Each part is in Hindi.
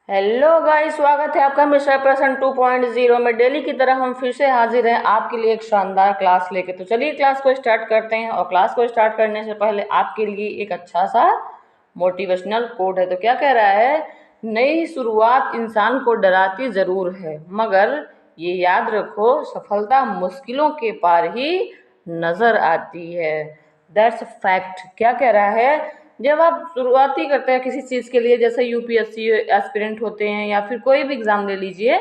हेलो गाइस, स्वागत है आपका मिस्टर पर्सन 2.0 में। डेली की तरह हम फिर से हाजिर हैं आपके लिए एक शानदार क्लास लेके। तो चलिए क्लास को स्टार्ट करते हैं। और क्लास को स्टार्ट करने से पहले आपके लिए एक अच्छा सा मोटिवेशनल कोट है। तो क्या कह रहा है, नई शुरुआत इंसान को डराती ज़रूर है, मगर ये याद रखो सफलता मुश्किलों के पार ही नज़र आती है। That's fact. क्या कह रहा है, जब आप शुरुआती करते हैं किसी चीज़ के लिए, जैसे यूपीएससी एस्पिरेंट होते हैं या फिर कोई भी एग्ज़ाम ले लीजिए,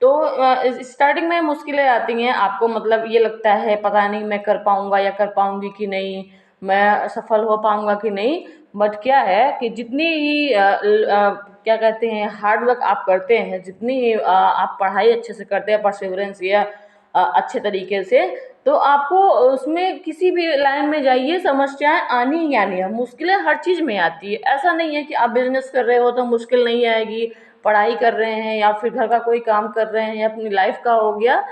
तो स्टार्टिंग में मुश्किलें आती हैं आपको। मतलब ये लगता है पता नहीं मैं कर पाऊँगा या कर पाऊँगी कि नहीं, मैं सफल हो पाऊँगा कि नहीं। बट क्या है कि जितनी ही क्या कहते हैं हार्ड वर्क आप करते हैं, जितनी ही आप पढ़ाई अच्छे से करते हैं, परसिवरेंस या अच्छे तरीके से, तो आपको उसमें किसी भी लाइन में जाइए समस्याएं आनी ही आनी है। मुश्किलें हर चीज़ में आती है। ऐसा नहीं है कि आप बिजनेस कर रहे हो तो मुश्किल नहीं आएगी, पढ़ाई कर रहे हैं या फिर घर का कोई काम कर रहे हैं या अपनी लाइफ का हो गया,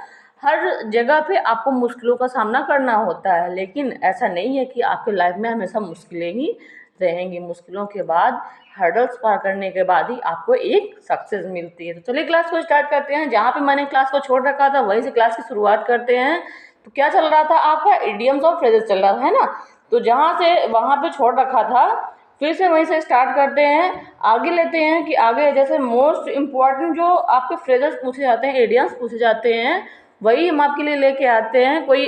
हर जगह पे आपको मुश्किलों का सामना करना होता है। लेकिन ऐसा नहीं है कि आपकी लाइफ में हमेशा मुश्किलें ही रहेंगी। मुश्किलों के बाद, हर्डल्स पार करने के बाद ही आपको एक सक्सेस मिलती है। तो चलिए क्लास को स्टार्ट करते हैं। जहाँ पे मैंने क्लास को छोड़ रखा था वहीं से क्लास की शुरुआत करते हैं। तो क्या चल रहा था आपका, इडियम्स और फ्रेजेस चल रहा था, है ना। तो जहाँ से वहाँ पे छोड़ रखा था फिर से वहीं से स्टार्ट करते हैं, आगे लेते हैं कि आगे जैसे मोस्ट इम्पॉर्टेंट जो आपके फ्रेजेस पूछे जाते हैं, इडियम्स पूछे जाते हैं, वही हम आपके लिए लेके आते हैं। कोई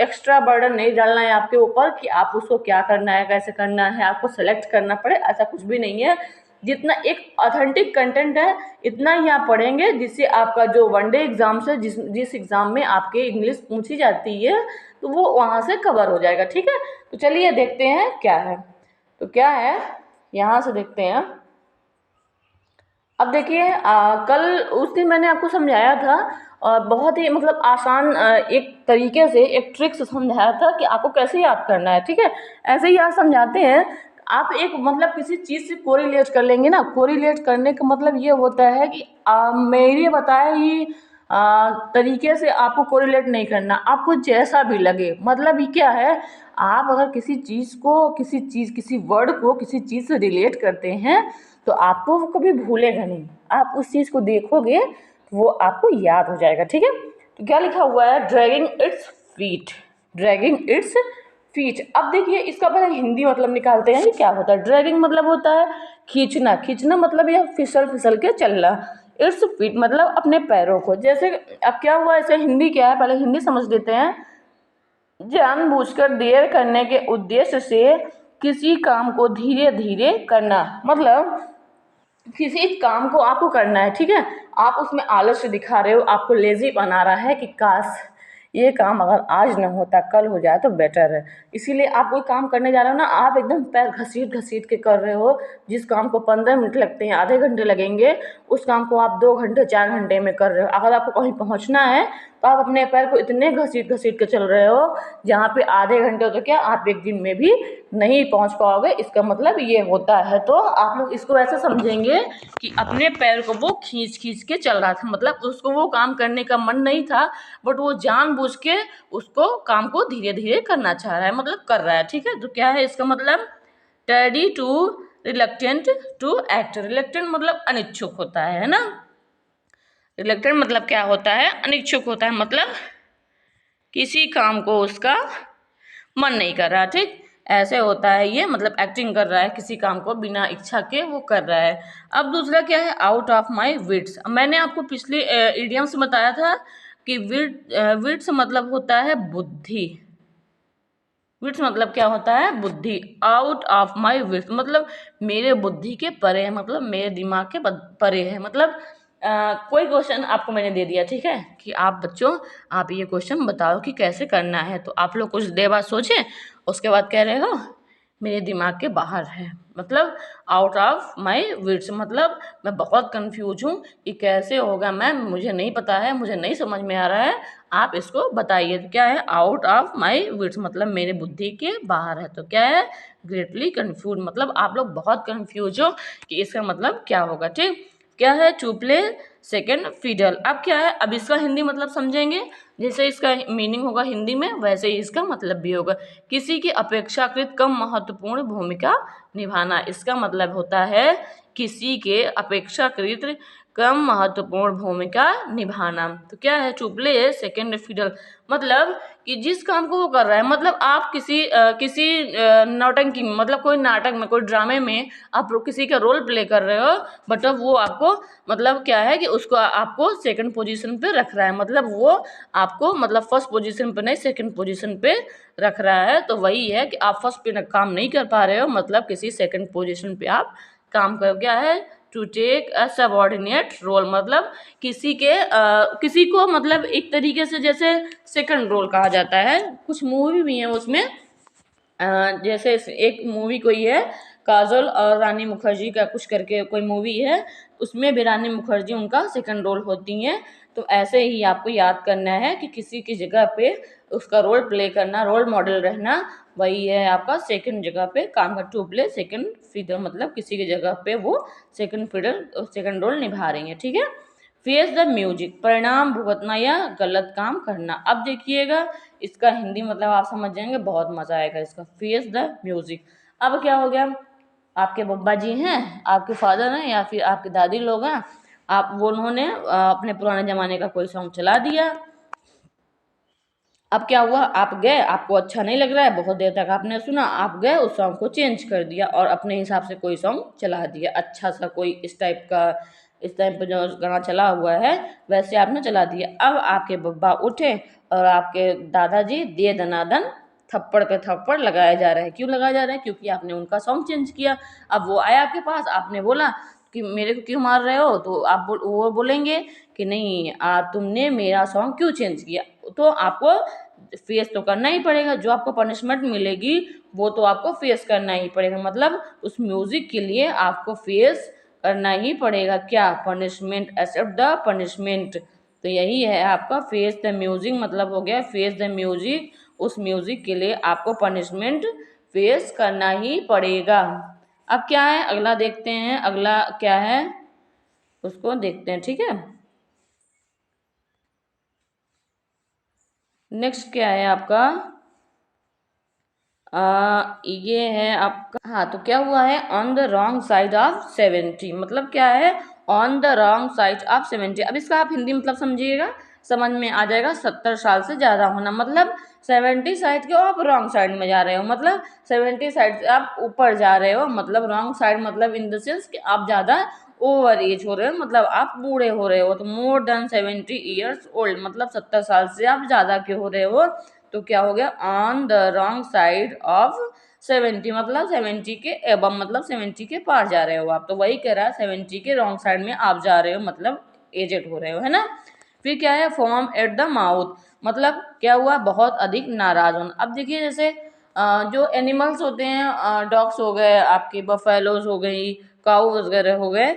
एक्स्ट्रा बर्डन नहीं डालना है आपके ऊपर कि आप उसको क्या करना है, कैसे करना है, आपको सेलेक्ट करना पड़े, ऐसा कुछ भी नहीं है। जितना एक ऑथेंटिक कंटेंट है इतना ही आप पढ़ेंगे, जिससे आपका जो वनडे एग्जाम से जिस एग्ज़ाम में आपके इंग्लिश पूछी जाती है तो वो वहाँ से कवर हो जाएगा। ठीक है, तो चलिए देखते हैं क्या है। तो क्या है, यहाँ से देखते हैं। अब देखिए, कल उस दिन मैंने आपको समझाया था और बहुत ही मतलब आसान एक तरीके से एक ट्रिक से समझाया था कि आपको कैसे याद करना है। ठीक है, ऐसे ही आज समझाते हैं। आप एक मतलब किसी चीज़ से कोरिलेट कर लेंगे ना। कोरिलेट करने का मतलब ये होता है कि मेरे बताए ही तरीके से आपको कोरिलेट नहीं करना, आपको जैसा भी लगे। मतलब ये क्या है, आप अगर किसी चीज़ को किसी वर्ड को किसी चीज़ से रिलेट करते हैं तो आपको वो कभी भूलेगा नहीं। आप उस चीज़ को देखोगे तो वो आपको याद हो जाएगा। ठीक है, तो क्या लिखा हुआ है, dragging its feet, dragging its feet. अब देखिए इसका पहले हिंदी मतलब निकालते हैं कि क्या होता है। ड्रैगिंग मतलब होता है खींचना, खींचना मतलब यह फिसल फिसल के चलना। इट्स फीट मतलब अपने पैरों को। जैसे अब क्या हुआ, ऐसे हिंदी क्या है, पहले हिंदी समझ लेते हैं। जानबूझकर देर करने के उद्देश्य से किसी काम को धीरे धीरे करना। मतलब किसी काम को आपको करना है, ठीक है, आप उसमें आलस्य दिखा रहे हो, आपको लेजी बना रहा है कि काश ये काम अगर आज ना होता कल हो जाए तो बेटर है। इसीलिए आप कोई काम करने जा रहे हो ना, आप एकदम पैर घसीट घसीट के कर रहे हो। जिस काम को 15 मिनट लगते हैं, आधे घंटे लगेंगे, उस काम को आप 2 घंटे 4 घंटे में कर रहे हो। अगर आपको कहीं पहुंचना है तो आप अपने पैर को इतने घसीट घसीट के चल रहे हो, जहाँ पे आधे घंटे तो क्या आप एक दिन में भी नहीं पहुंच पाओगे। इसका मतलब ये होता है। तो आप लोग इसको ऐसे समझेंगे कि अपने पैर को वो खींच खींच के चल रहा था। मतलब उसको वो काम करने का मन नहीं था, बट वो जानबूझ के उसको काम को धीरे धीरे करना चाह रहा है, मतलब कर रहा है। ठीक है, तो क्या है इसका मतलब, टेडी too reluctant to act. Reluctant मतलब अनिच्छुक होता है ना। रिलक्टेंट मतलब क्या होता है, अनिच्छुक होता है, मतलब किसी काम को उसका मन नहीं कर रहा। ठीक, ऐसे होता है ये, मतलब एक्टिंग कर रहा है, किसी काम को बिना इच्छा के वो कर रहा है। अब दूसरा क्या है, आउट ऑफ माई विट्स। मैंने आपको पिछले इडियम से बताया था कि विट्स मतलब होता है बुद्धि। विट्स मतलब क्या होता है, बुद्धि। आउट ऑफ माई विट्स मतलब मेरे बुद्धि के परे है, मतलब मेरे दिमाग के परे है। मतलब कोई क्वेश्चन आपको मैंने दे दिया, ठीक है, कि आप बच्चों आप ये क्वेश्चन बताओ कि कैसे करना है। तो आप लोग कुछ देर बाद सोचें, उसके बाद कह रहे हो मेरे दिमाग के बाहर है। मतलब आउट ऑफ माई विट्स मतलब मैं बहुत कंफ्यूज हूँ कि कैसे होगा मैम, मुझे नहीं पता है, मुझे नहीं समझ में आ रहा है, आप इसको बताइए। तो क्या है, आउट ऑफ माई विट्स मतलब मेरे बुद्धि के बाहर है। तो क्या है, ग्रेटली कंफ्यूज मतलब आप लोग बहुत कंफ्यूज हो कि इसका मतलब क्या होगा। ठीक, क्या है, टू प्ले सेकेंड फिडल। अब क्या है, अब इसका हिंदी मतलब समझेंगे। जैसे इसका मीनिंग होगा हिंदी में, वैसे ही इसका मतलब भी होगा। किसी की अपेक्षाकृत कम महत्वपूर्ण भूमिका निभाना। इसका मतलब होता है किसी के अपेक्षाकृत कम महत्वपूर्ण भूमिका निभाना। तो क्या है, टू प्ले सेकंड फिडल, मतलब कि जिस काम को वो कर रहा है, मतलब आप किसी नौटंकी में, मतलब कोई नाटक में, कोई ड्रामे में आप किसी का रोल प्ले कर रहे हो, बट अब वो आपको मतलब क्या है कि उसको आपको सेकंड पोजीशन पे रख रहा है, मतलब वो आपको मतलब फर्स्ट पोजीशन पे नहीं सेकंड पोजीशन पे रख रहा है। तो वही है कि आप फर्स्ट पे काम नहीं कर पा रहे हो, मतलब किसी सेकंड पोजीशन पे आप काम कर, क्या है, to take a subordinate role, मतलब किसी को मतलब एक तरीके से जैसे सेकंड रोल कहा जाता है। कुछ मूवी भी है उसमें, जैसे एक मूवी कोई है, काजोल और रानी मुखर्जी का कुछ करके कोई मूवी है, उसमें भी रानी मुखर्जी उनका सेकंड रोल होती हैं। तो ऐसे ही आपको याद करना है कि किसी की जगह पे उसका रोल प्ले करना, रोल मॉडल रहना, वही है आपका सेकंड जगह पे काम का, टू प्ले सेकंड फिडल, मतलब किसी की जगह पे वो सेकंड रोल निभा रही है, ठीक है। फेस द म्यूजिक, परिणाम भुगतना या गलत काम करना। अब देखिएगा इसका हिंदी मतलब आप समझ जाएंगे, बहुत मजा आएगा इसका। फेस द म्यूजिक, अब क्या हो गया, आपके बब्बा जी हैं, आपके फादर हैं, या फिर आपके दादी लोग हैं, उन्होंने अपने पुराने जमाने का कोई सॉन्ग चला दिया। अब क्या हुआ, आप गए, आपको अच्छा नहीं लग रहा है, बहुत देर तक आपने सुना, आप गए उस सॉन्ग को चेंज कर दिया और अपने हिसाब से कोई सॉन्ग चला दिया, अच्छा सा कोई इस टाइप का, इस टाइप पे जो गाना चला हुआ है वैसे आपने चला दिया। अब आपके बब्बा उठे और आपके दादाजी दे दनादन थप्पड़ पे थप्पड़ लगाए जा रहे हैं। क्यों लगाए जा रहे हैं, क्योंकि आपने उनका सॉन्ग चेंज किया। अब वो आया आपके पास, आपने बोला कि मेरे को क्यों मार रहे हो, तो वो बोलेंगे कि नहीं तुमने मेरा सॉन्ग क्यों चेंज किया। तो आपको फेस तो करना ही पड़ेगा, जो आपको पनिशमेंट मिलेगी वो तो आपको फेस करना ही पड़ेगा, मतलब उस म्यूजिक के लिए आपको फेस करना ही पड़ेगा, क्या, पनिशमेंट, एक्सेप्ट द पनिशमेंट। तो यही है आपका फेस द म्यूजिक, मतलब हो गया फेस द म्यूजिक, उस म्यूजिक के लिए आपको पनिशमेंट फेस करना ही पड़ेगा। अब क्या है, अगला देखते हैं, अगला क्या है उसको देखते हैं, ठीक है। नेक्स्ट क्या है आपका, ये है आपका, हाँ, तो क्या हुआ है, on the wrong side of 70, मतलब क्या है, on the wrong side of 70। अब इसका आप हिंदी मतलब समझिएगा, समझ में आ जाएगा, 70 साल से ज़्यादा होना, मतलब 70 साइड के आप रॉन्ग साइड में जा रहे हो, मतलब 70 साइड से आप ऊपर जा रहे हो, मतलब रॉन्ग साइड मतलब इन द सेंस कि आप ज़्यादा ओवर एज हो रहे हो, मतलब आप बूढ़े हो रहे हो। तो मोर देन 70 ईयर्स ओल्ड, मतलब 70 साल से आप ज़्यादा के हो रहे हो। तो क्या हो गया, on the wrong side of 70, मतलब 70 के एबव, मतलब 70 के पार जा रहे हो आप। तो वही कह रहा है 70 के रॉन्ग साइड में आप जा रहे हो, मतलब एजेड हो रहे हो, है ना। फिर क्या है, फॉर्म एट द माउथ, मतलब क्या हुआ, बहुत अधिक नाराज होना। अब देखिए जैसे जो एनिमल्स होते हैं, डॉग्स हो गए, आपके बफेलोज हो गई, काऊ वगैरह हो गए,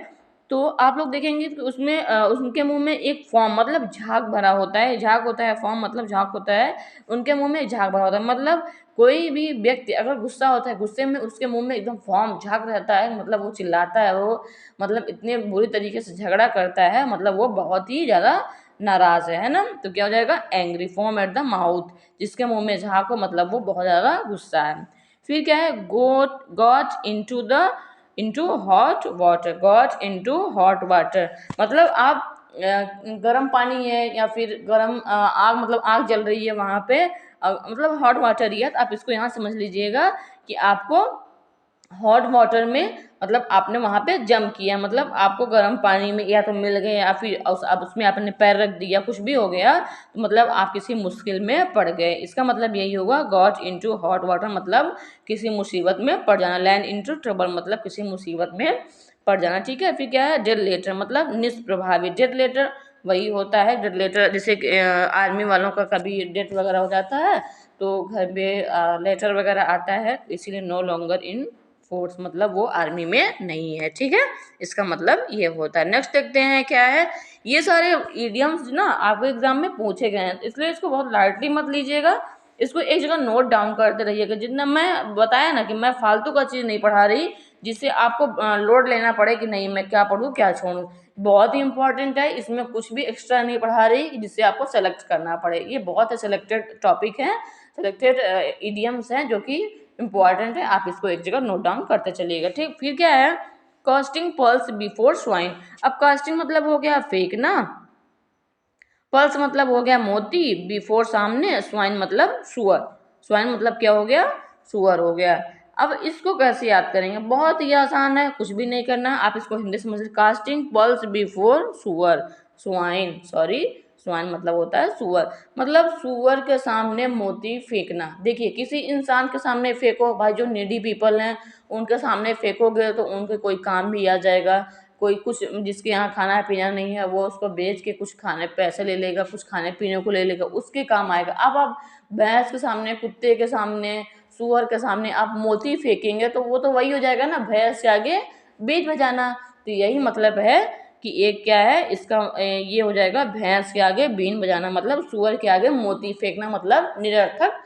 तो आप लोग देखेंगे कि उसमें उनके मुंह में एक फॉर्म, मतलब झाग भरा होता है, झाग होता है, फॉर्म मतलब झाग होता है, उनके मुंह में झाग भरा होता है। मतलब कोई भी व्यक्ति अगर गुस्सा होता है, गुस्से में उसके मुंह में एकदम फॉर्म झाग रहता है, मतलब वो चिल्लाता है, वो मतलब इतने बुरी तरीके से झगड़ा करता है, मतलब वो बहुत ही ज़्यादा नाराज है ना। तो क्या हो जाएगा, angry, form at the mouth, जिसके मुंह में झाग हो, मतलब वो बहुत ज़्यादा गुस्सा है। फिर क्या है, got into hot water, got into hot water, मतलब आप गर्म पानी है या फिर गर्म आग, मतलब आग जल रही है वहाँ पे, मतलब हॉट वाटर ही है, तो आप इसको यहाँ समझ लीजिएगा कि आपको हॉट वाटर में, मतलब आपने वहाँ पे जंप किया, मतलब आपको गर्म पानी में या तो मिल गए या फिर अब उसमें आपने पैर रख दिया, कुछ भी हो गया, तो मतलब आप किसी मुश्किल में पड़ गए। इसका मतलब यही होगा, गॉट इनटू हॉट वाटर, मतलब किसी मुसीबत में पड़ जाना, लैंड इनटू ट्रबल, मतलब किसी मुसीबत में पड़ जाना, ठीक है। फिर क्या है, डेड लेटर, मतलब निष्प्रभावी। डेड लेटर वही होता है, डेड लेटर जैसे आर्मी वालों का कभी डेथ वगैरह हो जाता है तो घर पे लेटर वगैरह आता है, इसीलिए नो लॉन्गर इन फोर्स, मतलब वो आर्मी में नहीं है, ठीक है। इसका मतलब ये होता है। नेक्स्ट देखते हैं क्या है, ये सारे इडियम्स ना आपको एग्जाम में पूछे गए हैं, इसलिए इसको बहुत लाइटली मत लीजिएगा, इसको एक जगह नोट डाउन करते रहिएगा। जितना मैं बताया ना कि मैं फालतू का चीज़ नहीं पढ़ा रही जिससे आपको लोड लेना पड़े कि नहीं मैं क्या पढ़ूँ क्या छोड़ूँ, बहुत ही इंपॉर्टेंट है, इसमें कुछ भी एक्स्ट्रा नहीं पढ़ा रही जिससे आपको सेलेक्ट करना पड़े। ये बहुत सेलेक्टेड टॉपिक है, सेलेक्टेड इडियम्स हैं जो कि इम्पॉर्टेंट है, आप इसको एक जगह नोट डाउन करते चलिएगा, ठीक। फिर क्या है, कास्टिंग पल्स बिफोर स्वाइन। अब कास्टिंग मतलब हो गया फेंकना, पल्स मतलब हो गया मोती, बिफोर सामने, स्वाइन मतलब सुअर। स्वाइन मतलब क्या हो गया? सुअर हो गया। अब इसको कैसे याद करेंगे? बहुत ही आसान है, कुछ भी नहीं करना है, आप इसको हिंदी समझ। कास्टिंग पल्स बिफोर सुअर, स्वाइन, सॉरी स्वाइन मतलब होता है सुअर, मतलब सुअर के सामने मोती फेंकना। देखिए किसी इंसान के सामने फेंको, भाई जो नीडी पीपल हैं उनके सामने फेंकोगे तो उनके कोई काम भी आ जाएगा। कोई कुछ जिसके यहाँ खाना पीना नहीं है वो उसको बेच के कुछ खाने पैसे ले लेगा, कुछ खाने पीने को ले लेगा, उसके काम आएगा। अब आप भैंस के सामने, कुत्ते के सामने, सुअर के सामने आप मोती फेंकेंगे तो वो तो वही हो जाएगा ना, भैंस के आगे बीज बजाना। तो यही मतलब है कि एक क्या है इसका, ये हो जाएगा भैंस के आगे बीन बजाना, मतलब सुअर के आगे मोती फेंकना, मतलब निरर्थक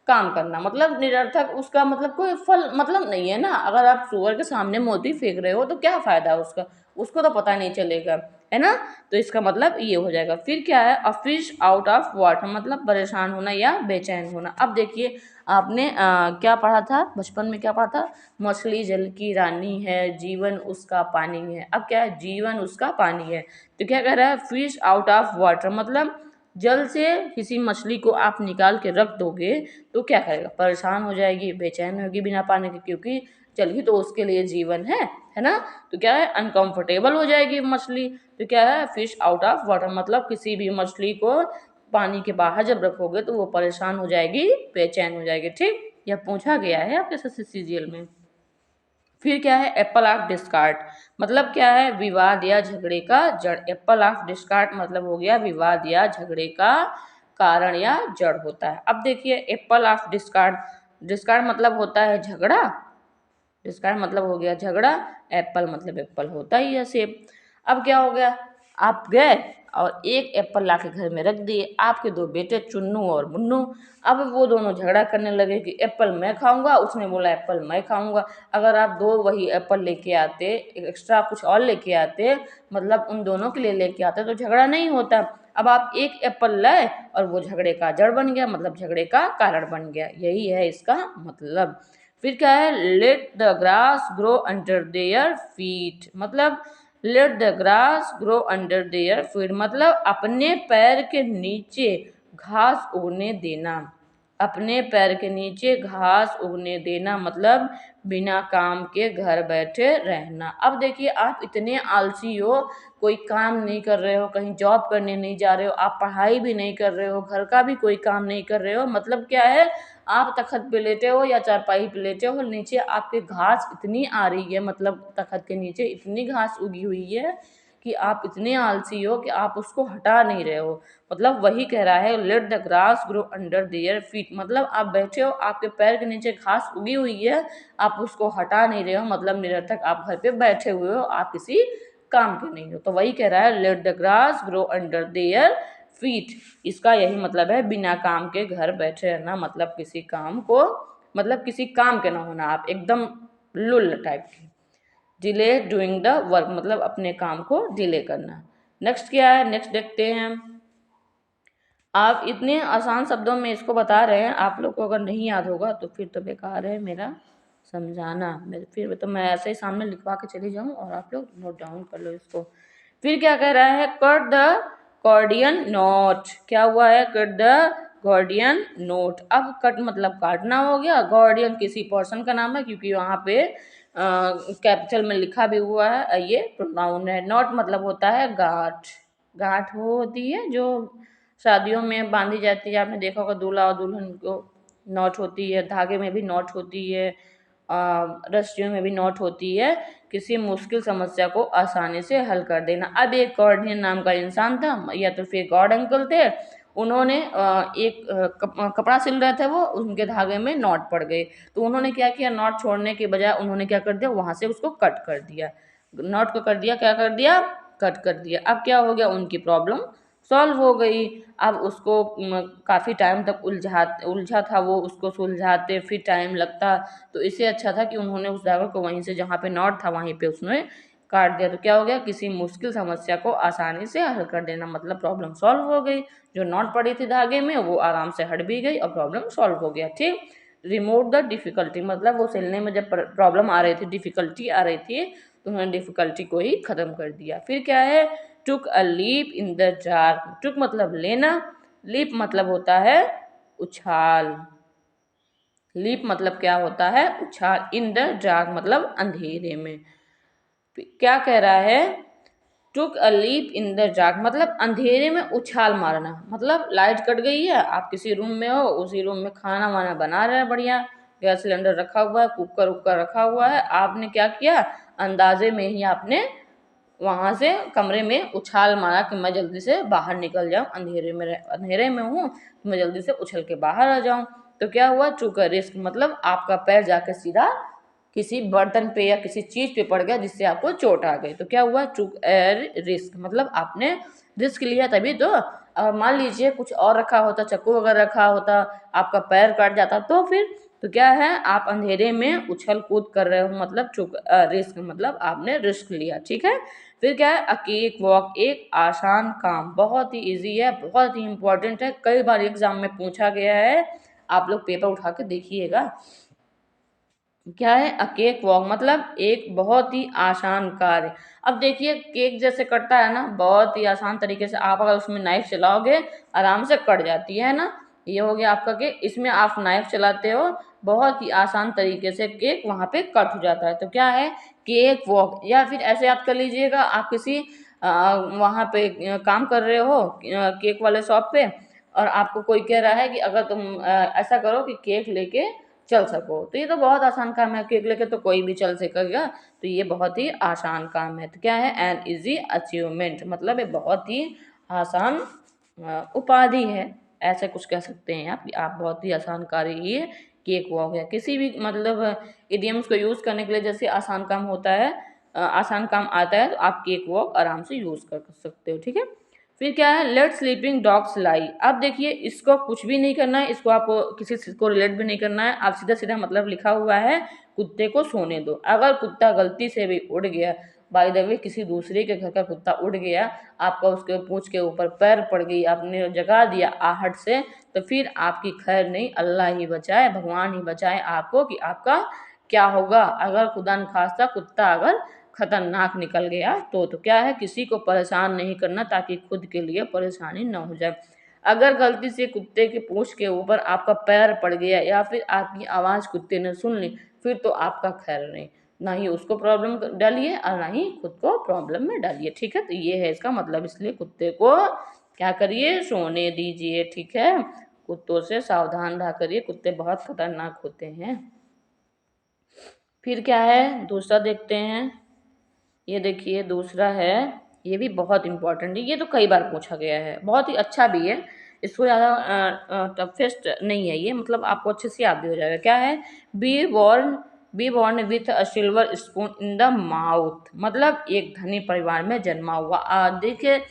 काम करना, मतलब निरर्थक, उसका मतलब कोई फल मतलब नहीं है ना। अगर आप सुअर के सामने मोती फेंक रहे हो तो क्या फायदा उसका, उसको तो पता नहीं चलेगा, है ना। तो इसका मतलब ये हो जाएगा। फिर क्या है? A fish out of water, मतलब परेशान होना या बेचैन होना। अब देखिए आपने क्या पढ़ा था बचपन में, क्या पढ़ा था? मछली जल की रानी है, जीवन उसका पानी है। अब क्या है? जीवन उसका पानी है। तो क्या कह रहा है? फिश आउट ऑफ वाटर, मतलब जल से किसी मछली को आप निकाल के रख दोगे तो क्या करेगा? परेशान हो जाएगी, बेचैन होगी बिना पानी के, क्योंकि जल ही तो उसके लिए जीवन है ना। तो क्या है? अनकंफर्टेबल हो जाएगी मछली। तो क्या है? फिश आउट ऑफ वाटर, मतलब किसी भी मछली को पानी के बाहर जब रखोगे तो वो परेशान हो जाएगी, बेचैन हो जाएगी। ठीक, यह पूछा गया है आपके सीजीएल में। फिर क्या है? एप्पल ऑफ डिस्कार्ड, मतलब क्या है? विवाद या झगड़े का जड़। एप्पल ऑफ डिस्कार्ड मतलब हो गया विवाद या झगड़े का कारण या जड़ होता है। अब देखिए एप्पल ऑफ डिस्कार्ड, डिस्कार्ड मतलब होता है झगड़ा, डिस्कार्ड मतलब हो गया झगड़ा, एप्पल मतलब एप्पल होता ही है सेब। अब क्या हो गया? आप गए और एक एप्पल ला के घर में रख दिए, आपके दो बेटे चुन्नू और मुन्नू। अब वो दोनों झगड़ा करने लगे कि एप्पल मैं खाऊंगा, उसने बोला एप्पल मैं खाऊंगा। अगर आप दो वही एप्पल लेके आते, एक्स्ट्रा कुछ और लेके आते, मतलब उन दोनों के लिए लेके आते, तो झगड़ा नहीं होता। अब आप एक एप्पल लाए और वो झगड़े का जड़ बन गया, मतलब झगड़े का कारण बन गया। यही है इसका मतलब। फिर क्या है? Let the grass grow under their feet, मतलब let the grass grow under their feet, मतलब अपने पैर के नीचे घास उगने देना। अपने पैर के नीचे घास उगने देना मतलब बिना काम के घर बैठे रहना। अब देखिए आप इतने आलसी हो, कोई काम नहीं कर रहे हो, कहीं जॉब करने नहीं जा रहे हो, आप पढ़ाई भी नहीं कर रहे हो, घर का भी कोई काम नहीं कर रहे हो, मतलब क्या है? आप तखत पे लेटे हो या चारपाई पे लेटे हो, नीचे आपके घास इतनी आ रही है, मतलब तखत के नीचे इतनी घास उगी हुई है कि आप इतने आलसी हो कि आप उसको हटा नहीं रहे हो। मतलब वही कह रहा है let the grass grow under their feet, मतलब आप बैठे हो, आपके पैर के नीचे घास उगी हुई है, आप उसको हटा नहीं रहे हो, मतलब निरर्थक आप घर पे बैठे हुए हो, आप किसी काम के नहीं हो। तो वही कह रहा है let the grass grow under their feet, इसका यही मतलब है बिना काम के घर बैठे रहना, मतलब किसी काम को, मतलब किसी काम के ना होना, आप एकदम लुल टाइप की। डिले डूइंग द वर्क, मतलब अपने काम को डिले करना। नेक्स्ट क्या है? नेक्स्ट देखते हैं। आप इतने आसान शब्दों में इसको बता रहे हैं, आप लोग को अगर नहीं याद होगा तो फिर तो बेकार है मेरा समझाना। फिर तो मैं ऐसे ही सामने लिखवा के चली जाऊँ और आप लोग नोट डाउन कर लो इसको। फिर क्या कह रहा है? कट द कॉर्डियन नोट, क्या हुआ है? Cut the Gordian note. अब कट मतलब काटना हो गया, गॉर्डियन किसी पर्सन का नाम है क्योंकि वहाँ पे कैपिटल में लिखा भी हुआ है, ये प्रोनाउन है। नोट मतलब होता है गांठ, गांठ वो होती है जो शादियों में बांधी जाती है, आपने देखा होगा दूल्हा और दुल्हन को नोट होती है, धागे में भी नोट होती है, रस्सियों में भी नोट होती है, किसी मुश्किल समस्या को आसानी से हल कर देना। अब एक गॉर्डियन नाम का इंसान था, या तो फिर गॉड अंकल थे, उन्होंने एक कपड़ा सिल रहे थे वो, उनके धागे में नॉट पड़ गए, तो उन्होंने क्या किया? नॉट छोड़ने के बजाय उन्होंने क्या कर दिया? वहाँ से उसको कट कर दिया, नॉट को कर दिया, क्या कर दिया? कट कर दिया। अब क्या हो गया? उनकी प्रॉब्लम सॉल्व हो गई। अब उसको काफ़ी टाइम तक उलझा था वो, उसको सुलझाते फिर टाइम लगता, तो इससे अच्छा था कि उन्होंने उस धागे को वहीं से जहाँ पे नॉट था वहीं पे उसने काट दिया। तो क्या हो गया? किसी मुश्किल समस्या को आसानी से हल कर देना, मतलब प्रॉब्लम सॉल्व हो गई। जो नॉट पड़ी थी धागे में वो आराम से हट भी गई और प्रॉब्लम सॉल्व हो गया। ठीक, रिमूव द डिफ़िकल्टी, मतलब वो सिलने में जब प्रॉब्लम आ रही थी, डिफ़िकल्टी आ रही थी, तो उन्होंने डिफिकल्टी को ही खत्म कर दिया। फिर क्या है, took a leap in the dark. Took मतलब लेना, लीप मतलब होता है उछाल। लीप मतलब क्या होता है, उछाल। इन द डार्क मतलब अंधेरे में। क्या कह रहा है, took a leap in the dark मतलब अंधेरे में उछाल मारना। मतलब लाइट कट गई है, आप किसी रूम में हो, उसी रूम में खाना वाना बना रहे हैं बढ़िया, गैस सिलेंडर रखा हुआ है, कुकर उक्कर रखा हुआ है, आपने क्या किया, अंदाजे में ही आपने वहां से कमरे में उछाल मारा कि मैं जल्दी से बाहर निकल जाऊं, अंधेरे में हूँ, मैं जल्दी से उछल के बाहर आ जाऊं। तो क्या हुआ, टुक अ रिस्क मतलब आपका पैर जाके सीधा किसी बर्तन पे या किसी चीज पे पड़ गया जिससे आपको चोट आ गई। तो क्या हुआ, टुक ए रिस्क मतलब आपने रिस्क लिया। तभी तो अगर मान लीजिए कुछ और रखा होता, चाकू वगैरह रखा होता, आपका पैर कट जाता, तो फिर तो क्या है, आप अंधेरे में उछल कूद कर रहे हो, मतलब टुक रिस्क मतलब आपने रिस्क लिया। ठीक है। फिर क्या है, अ केक वॉक एक आसान काम, बहुत ही इजी है, बहुत ही इंपॉर्टेंट है, कई बार एग्जाम में पूछा गया है, आप लोग पेपर उठा के देखिएगा। क्या है, अ केक वॉक मतलब एक बहुत ही आसान कार्य। अब देखिए केक जैसे कटता है ना, बहुत ही आसान तरीके से, आप अगर उसमें नाइफ चलाओगे आराम से कट जाती है ना। ये हो गया आपका केक, इसमें आप नाइफ चलाते हो, बहुत ही आसान तरीके से केक वहां पे कट हो जाता है। तो क्या है, केक वॉक। या फिर ऐसे आप कर लीजिएगा, आप किसी वहां पे काम कर रहे हो केक वाले शॉप पे, और आपको कोई कह रहा है कि अगर तुम ऐसा करो कि केक लेके चल सको, तो ये तो बहुत आसान काम है, केक लेके तो कोई भी चल सकेगा। तो ये बहुत ही आसान काम है। तो क्या है, एन इजी अचीवमेंट मतलब ये बहुत ही आसान उपाधि है, ऐसे कुछ कह सकते हैं आप कि आप बहुत ही आसान कार्य ये केक वॉक है। किसी भी मतलब इडियम्स को यूज करने के लिए जैसे आसान काम होता है, आसान काम आता है, तो आप केक वॉक आराम से यूज कर सकते हो। ठीक है। फिर क्या है, लेट स्लीपिंग डॉग्स लाई। अब देखिए इसको कुछ भी नहीं करना है, इसको आपको किसी को रिलेट भी नहीं करना है, आप सीधा सीधा मतलब लिखा हुआ है कुत्ते को सोने दो। अगर कुत्ता गलती से भी उड़ गया, बाय द वे किसी दूसरे के घर का कुत्ता उड़ गया, आपका उसके पूंछ के ऊपर पैर पड़ गई, आपने जगा दिया आहट से, तो फिर आपकी खैर नहीं, अल्लाह ही बचाए, भगवान ही बचाए आपको कि आपका क्या होगा अगर खुदा न खास्ता कुत्ता अगर खतरनाक निकल गया। तो क्या है, किसी को परेशान नहीं करना ताकि खुद के लिए परेशानी न हो जाए। अगर गलती से कुत्ते के पूंछ के ऊपर आपका पैर पड़ गया या फिर आपकी आवाज़ कुत्ते ने सुन ली, फिर तो आपका खैर नहीं, ना ही उसको प्रॉब्लम डालिए और ना ही खुद को प्रॉब्लम में डालिए। ठीक है। तो ये है इसका मतलब, इसलिए कुत्ते को क्या करिए, सोने दीजिए। ठीक है। कुत्तों से सावधान रहा करिए, कुत्ते बहुत खतरनाक होते हैं। फिर क्या है, दूसरा देखते हैं। ये देखिए दूसरा है, ये भी बहुत इंपॉर्टेंट है, ये तो कई बार पूछा गया है, बहुत ही अच्छा भी है, इसको ज़्यादा टफेस्ट नहीं है ये, मतलब आपको अच्छे से याद भी हो जाएगा। क्या है, be born with a silver spoon in the mouth मतलब एक धनी परिवार में जन्मा हुआ। देखिए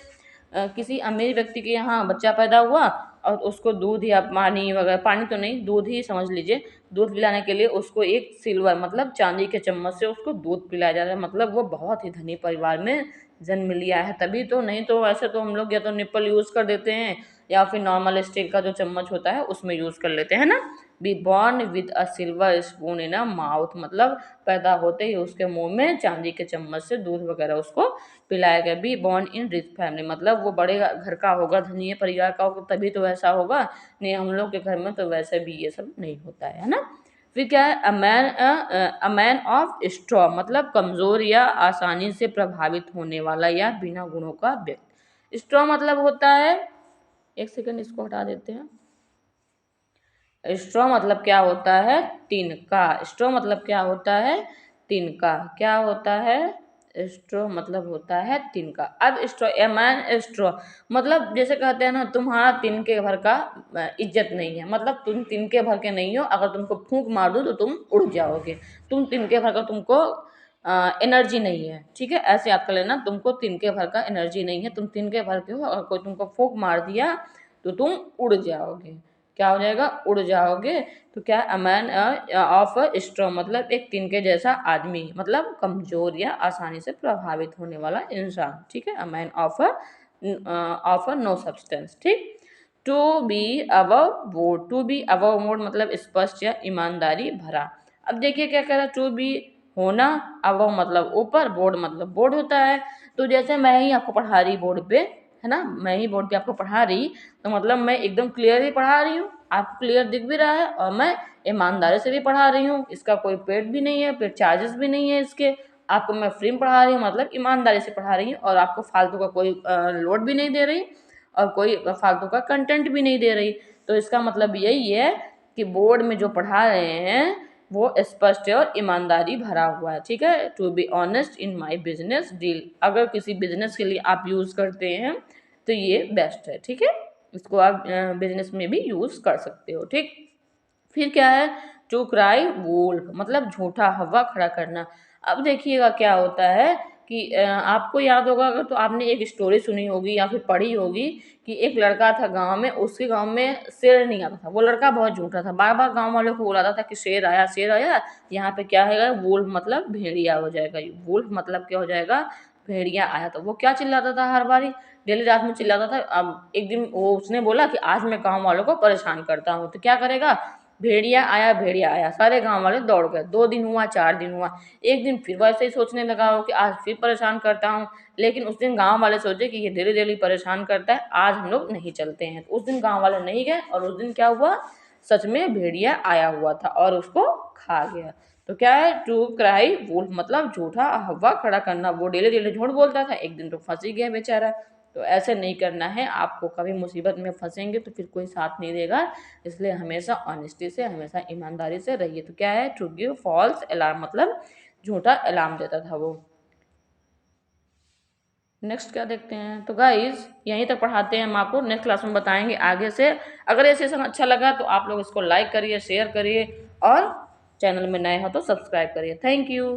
किसी अमीर व्यक्ति के यहाँ बच्चा पैदा हुआ और उसको दूध या पानी वगैरह, पानी तो नहीं, दूध ही समझ लीजिए, दूध पिलाने के लिए उसको एक सिल्वर मतलब चांदी के चम्मच से उसको दूध पिलाया जा रहा है, मतलब वो बहुत ही धनी परिवार में जन्म लिया है तभी तो। नहीं तो वैसे तो हम लोग या तो निप्पल यूज़ कर देते हैं या फिर नॉर्मल स्टील का जो चम्मच होता है उसमें यूज़ कर लेते हैं ना। Be born with a silver spoon in a mouth मतलब पैदा होते ही उसके मुंह में चांदी के चम्मच से दूध वगैरह उसको पिलाया गया। Be born in rich family मतलब वो बड़े घर का होगा, धनी परिवार का होगा, तभी तो वैसा होगा, नहीं हम लोग के घर में तो वैसे भी ये सब नहीं होता है ना। फिर क्या है, अ मैन ऑफ स्ट्रॉ मतलब कमजोर या आसानी से प्रभावित होने वाला या बिना गुणों का व्यक्ति। स्ट्रॉ मतलब होता है, एक सेकंड इसको हटा देते हैं। स्ट्रॉ मतलब क्या होता है, तिनका। स्ट्रॉ मतलब क्या होता है, तिनका। क्या होता है, स्ट्रॉ मतलब होता है तिनका। अब स्ट्रॉ, ए मैन स्ट्रॉ मतलब जैसे कहते हैं ना, तुम्हारा तिनके भर का इज्जत नहीं है, मतलब तुम तिनके भर के नहीं हो, अगर तुमको फूंक मार दो तो तुम उड़ जाओगे, तुम तिनके भर का, तुमको एनर्जी नहीं है। ठीक है, ऐसे याद कर लेना, तुमको तिनके भर का एनर्जी नहीं है, तुम तिनके भर के हो, अगर कोई तुमको फूंक मार दिया तो तुम उड़ जाओगे। क्या हो जाएगा, उड़ जाओगे। तो क्या, अ मैन ऑफ अ स्ट्रॉ मतलब एक तिनके जैसा आदमी, मतलब कमजोर या आसानी से प्रभावित होने वाला इंसान। ठीक है, a man of a no substance. ठीक। To be above board, to be above board मतलब स्पष्ट या ईमानदारी भरा। अब देखिए क्या कह रहा है, टू बी होना, अबव मतलब ऊपर, बोर्ड मतलब बोर्ड होता है। तो जैसे मैं ही आपको पढ़ा रही बोर्ड पे, है ना, मैं ही बोर्ड पे आपको पढ़ा रही, तो मतलब मैं एकदम क्लियर ही पढ़ा रही हूँ, आपको क्लियर दिख भी रहा है और मैं ईमानदारी से भी पढ़ा रही हूँ, इसका कोई पेड भी नहीं है, पेड चार्जेस भी नहीं है इसके, आपको मैं फ्री में पढ़ा रही हूँ, मतलब ईमानदारी से पढ़ा रही हूँ और आपको फालतू का कोई लोड भी नहीं दे रही और कोई फालतू का कंटेंट भी नहीं दे रही। तो इसका मतलब यही है कि बोर्ड में जो पढ़ा रहे हैं वो स्पष्ट है और ईमानदारी भरा हुआ है, ठीक है। To be honest in my business deal, अगर किसी बिजनेस के लिए आप यूज़ करते हैं तो ये बेस्ट है, ठीक है, इसको आप बिजनेस में भी यूज़ कर सकते हो, ठीक। फिर क्या है, टू क्राई वोल्फ, मतलब झूठा हवा खड़ा करना। अब देखिएगा क्या होता है कि आपको याद होगा, अगर तो आपने एक स्टोरी सुनी होगी या फिर पढ़ी होगी कि एक लड़का था गांव में, उसके गांव में शेर नहीं आता था, वो लड़का बहुत झूठा था, बार बार गांव वालों को बुलाता था कि शेर आया शेर आया, यहाँ पे क्या है, वुल्फ मतलब भेड़िया हो जाएगा, वुल्फ मतलब क्या हो जाएगा, भेड़िया आया। तो वो क्या चिल्लाता था हर बारी, डेली रात में चिल्लाता था। अब एक दिन वो उसने बोला कि आज मैं गाँव वालों को परेशान करता हूँ, तो क्या करेगा, भेड़िया आया, सारे गांव वाले दौड़ गए, 2 दिन हुआ, 4 दिन हुआ, एक दिन फिर वैसे ही सोचने लगा हो कि आज फिर परेशान करता हूँ, लेकिन उस दिन गांव वाले सोचे कि ये डेली डेली परेशान करता है, आज हम लोग नहीं चलते हैं। तो उस दिन गांव वाले नहीं गए और उस दिन क्या हुआ, सच में भेड़िया आया हुआ था और उसको खा गया। तो क्या है, टू क्राई वुल्फ मतलब झूठा हवा खड़ा करना, वो डेली डेली झूठ बोलता था, एक दिन तो फंस ही गया बेचारा। तो ऐसे नहीं करना है आपको, कभी मुसीबत में फंसेंगे तो फिर कोई साथ नहीं देगा, इसलिए हमेशा ऑनेस्टी से, हमेशा ईमानदारी से रहिए। तो क्या है, टू गिव फॉल्स अलार्म मतलब झूठा अलार्म देता था वो। नेक्स्ट क्या देखते हैं, तो गाइज यहीं तक पढ़ाते हैं हम आपको, नेक्स्ट क्लास में बताएंगे आगे से। अगर ये सेशन अच्छा लगा तो आप लोग इसको लाइक करिए, शेयर करिए और चैनल में नए हो तो सब्सक्राइब करिए। Thank you.